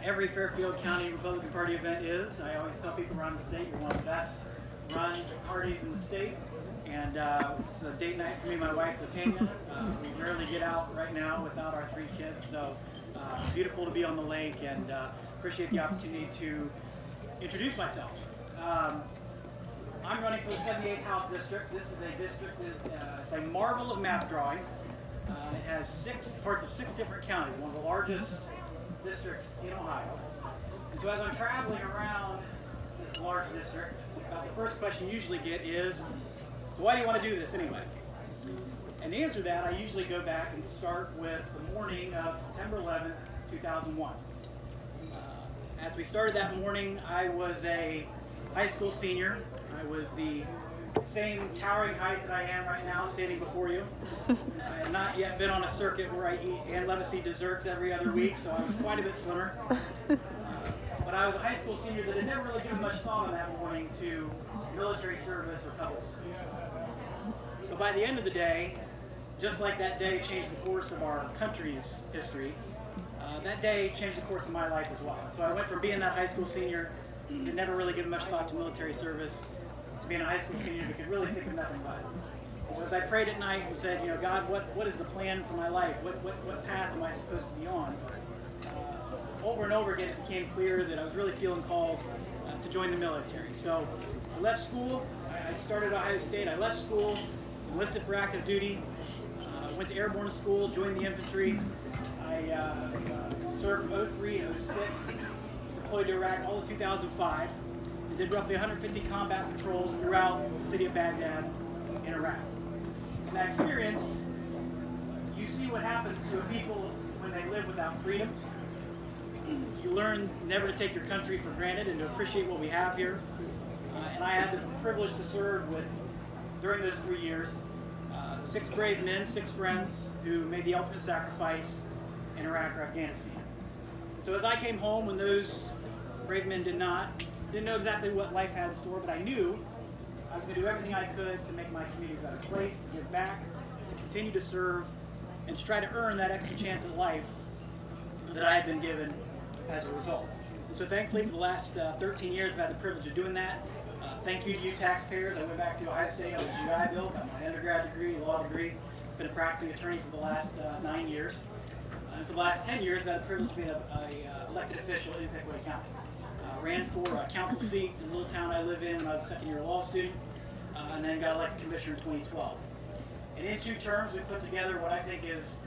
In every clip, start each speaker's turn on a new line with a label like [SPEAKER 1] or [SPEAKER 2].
[SPEAKER 1] every Fairfield County Republican Party event is. I always tell people around the state you're one of the best run parties in the state. And it's a date night for me and my wife, Latanya. We rarely get out right now without our 3 kids, so beautiful to be on the lake, and appreciate the opportunity to introduce myself. I'm running for the 78th House District. This is a district that it's a marvel of map drawing. It has 6 parts of 6 different counties, one of the largest districts in Ohio. And so as I'm traveling around this large district, the first question you usually get is, so why do you want to do this anyway? And to answer that, I usually go back and start with the morning of September 11th, 2001. As we started that morning, I was a high school senior. I was the same towering height that I am right now, standing before you. I had not yet been on a circuit where I eat Ann Levacy desserts every other week, so I was quite a bit slimmer. But I was a high school senior that had never really given much thought on that morning to military service or public service. But by the end of the day, just like that day changed the course of our country's history, that day changed the course of my life as well. So I went from being that high school senior that never really given much thought to military service to being a high school senior that could really think of nothing but it. So as I prayed at night and said, God, what is the plan for my life? What path am I supposed to be on? Over and over again, it became clear that I was really feeling called to join the military. So I left school. I started at Ohio State. I left school, enlisted for active duty, went to airborne school, joined the infantry. I served from 03 to 06, deployed to Iraq all of 2005, and did roughly 150 combat patrols throughout the city of Baghdad in Iraq. In that experience, you see what happens to a people when they live without freedom. You learn never to take your country for granted and to appreciate what we have here. And I had the privilege to serve with, during those 3 years, 6 brave men, 6 friends who made the ultimate sacrifice in Iraq or Afghanistan. So as I came home, when those brave men didn't know exactly what life had in store, but I knew I was going to do everything I could to make my community a better place, to give back, to continue to serve, and to try to earn that extra chance at life that I had been given as a result. And so thankfully for the last 13 years I've had the privilege of doing that. Thank you to you taxpayers. I went back to Ohio State on a GI Bill, got my undergrad degree, law degree, been a practicing attorney for the last 9 years. And for the last 10 years I've had the privilege of being an elected official in Pickaway County. Ran for a council seat in the little town I live in when I was a second-year law student, and then got elected commissioner in 2012. And in 2 terms we put together what I think is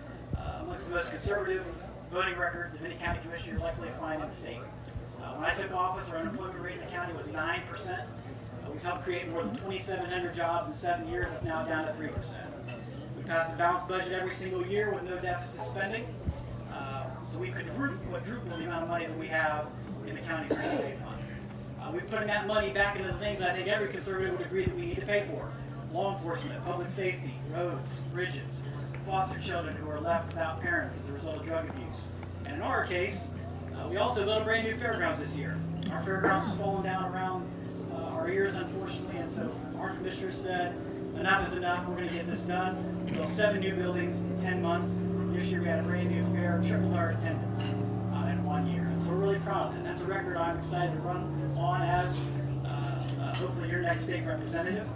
[SPEAKER 1] amongst the most conservative voting records of any county commissioner you're likely to find in the state. When I took office, our unemployment rate in the county was 9%. We've helped create more than 2,700 jobs in 7 years. It's now down to 3%. We passed a balanced budget every single year with no deficit spending. So we could quadruple the amount of money that we have in the county rainy day fund. We're putting that money back into the things that I think every conservative would agree that we need to pay for. Law enforcement, public safety, roads, bridges, foster children who are left without parents as a result of drug abuse. And in our case, we also built a brand new fairgrounds this year. Our fairgrounds has fallen down around our ears, unfortunately, and so our commissioner said, enough is enough, we're going to get this done. We built 7 new buildings in 10 months. This year we had a brand new fair, tripled our attendance in 1 year. And so we're really proud of that. That's a record I'm excited to run on as hopefully your next state representative.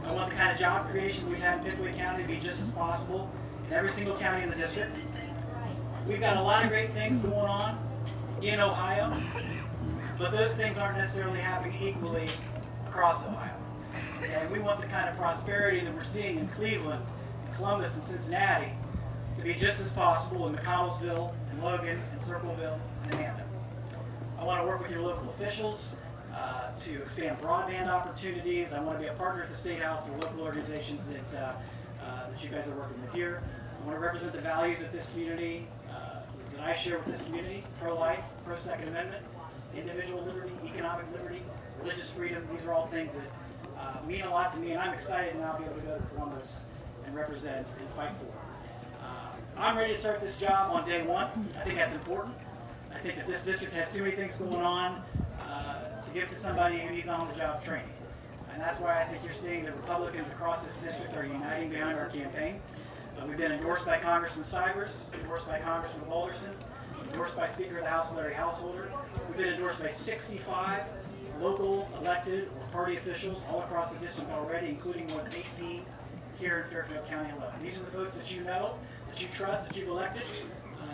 [SPEAKER 1] I want the kind of job creation we've had in Pickaway County to be just as possible in every single county in the district. We've got a lot of great things going on in Ohio, but those things aren't necessarily happening equally across Ohio. And we want the kind of prosperity that we're seeing in Cleveland, Columbus, and Cincinnati to be just as possible in McConnellsville, and Logan, and Circleville, and Amanda. I want to work with your local officials to expand broadband opportunities. I want to be a partner at the State House and local organizations that you guys are working with here. I want to represent the values of this community, that I share with this community: pro-life, pro-Second Amendment, individual liberty, economic liberty, religious freedom. These are all things that mean a lot to me, and I'm excited to now be able to go to Columbus and represent and fight for. I'm ready to start this job on day 1. I think that's important. I think that this district has too many things going on to give to somebody who needs on-the-job training. And that's why I think you're seeing that Republicans across this district are uniting behind our campaign. We've been endorsed by Congressman Stivers, endorsed by Congressman Alderson, endorsed by Speaker of the House Larry Householder. We've been endorsed by 65 local elected or party officials all across the district already, including more than 18 here in Fairfield County alone. These are the folks that you know, that you trust, that you've elected,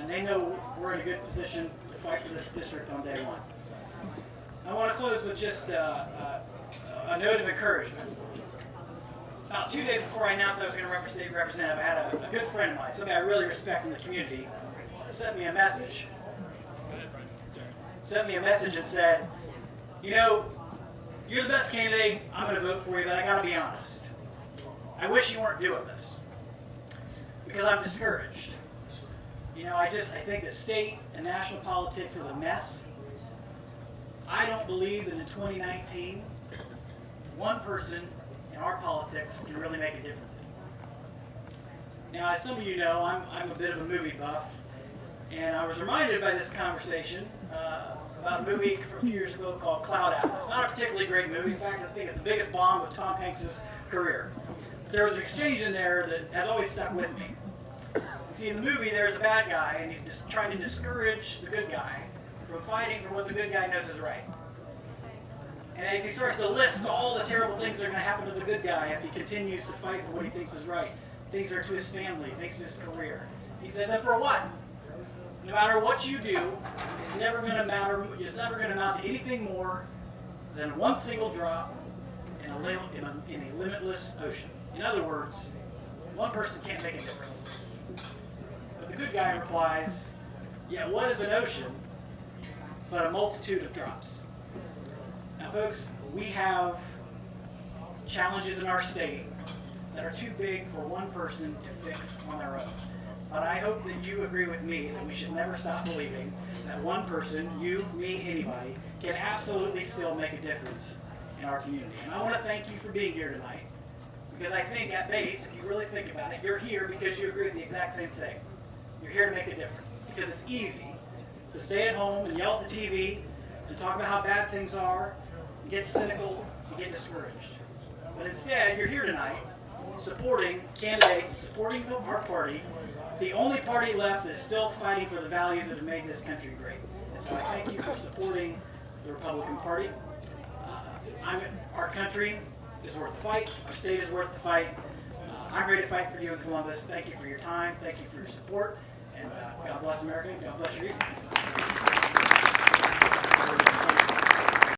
[SPEAKER 1] and they know we're in a good position to fight for this district on day one. I want to close with just a note of encouragement. About 2 days before I announced I was going to run for state representative, I had a good friend of mine, somebody I really respect in the community, sent me a message. And said, you know, you're the best candidate, I'm going to vote for you, but I got to be honest. I wish you weren't doing this because I'm discouraged. You know, I think that state and national politics is a mess. I don't believe that in 2019, one person in our politics can really make a difference. Now, as some of you know, I'm a bit of a movie buff, and I was reminded by this conversation about a movie from a few years ago called Cloud Atlas. It's not a particularly great movie. In fact, I think it's the biggest bomb of Tom Hanks' career. But there was an exchange in there that has always stuck with me. See, in the movie, there's a bad guy, and he's just trying to discourage the good guy from fighting for what the good guy knows is right. And as he starts to list all the terrible things that are going to happen to the good guy if he continues to fight for what he thinks is right, things that are to his family, things to his career, he says, and for what? No matter what you do, it's never going to matter. It's never going to amount to anything more than one single drop in a limitless ocean. In other words, one person can't make a difference. But the good guy replies, yeah, what is an ocean but a multitude of drops? Now, folks, we have challenges in our state that are too big for one person to fix on their own. But I hope that you agree with me that we should never stop believing that one person, you, me, anybody, can absolutely still make a difference in our community. And I want to thank you for being here tonight, because I think at base, if you really think about it, you're here because you agree with the exact same thing. You're here to make a difference, because it's easy to stay at home and yell at the TV and talk about how bad things are, and get cynical, and get discouraged. But instead, you're here tonight supporting candidates and supporting our party, the only party left that's still fighting for the values that have made this country great. And so I thank you for supporting the Republican Party. Our country is worth the fight. Our state is worth the fight. I'm ready to fight for you in Columbus. Thank you for your time. Thank you for your support. And God bless America. God bless you.